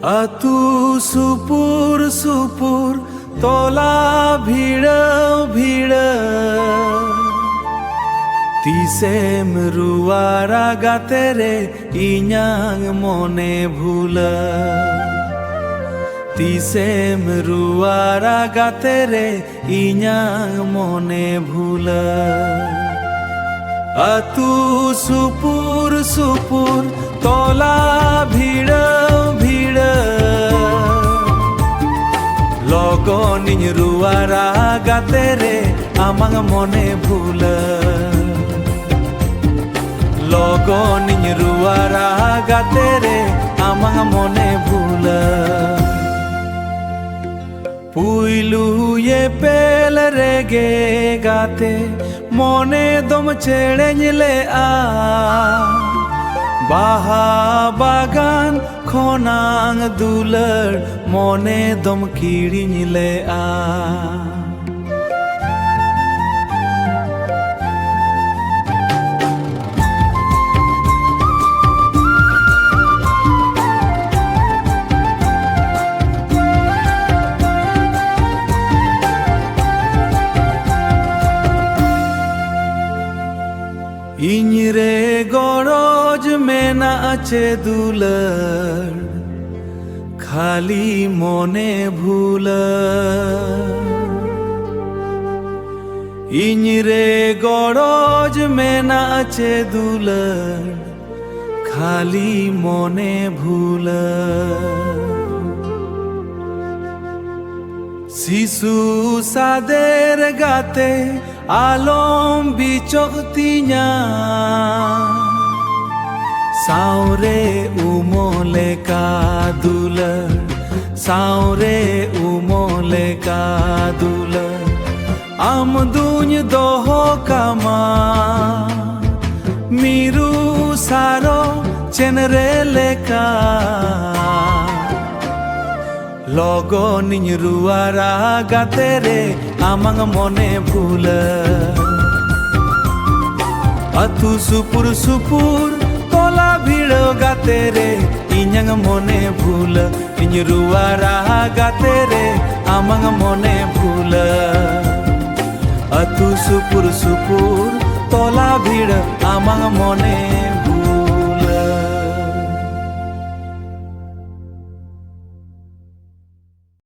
Atu supur tola bhida Tisem ruara gatere inyang mone bhula Tisem ruara gatere inyang mone bhula Atu supur tola bhida Logoniñ ruara gatere amang mone bhula Logoniñ ruara gatere amang mone bhula Puilu ye pel rege gate mone dom chedeñ le a Baha bagan khonang dular mone dom kiriñ le a Iñre goroj mena ache dular khali mone bhula Iñre goroj mena ache dular khali mone bhula Sisu sader gate alom bichoktinya Saure umole ka dular Saure umole ka dular Amduñ doho kama Miru saro chenre leka Logoniñ ruara gatere amang mone bhula Atu supur tola bhida gatere inyang mone bhula Iñ ruara gatere amang mone bhula Atu supur tola bhida amang mone bhula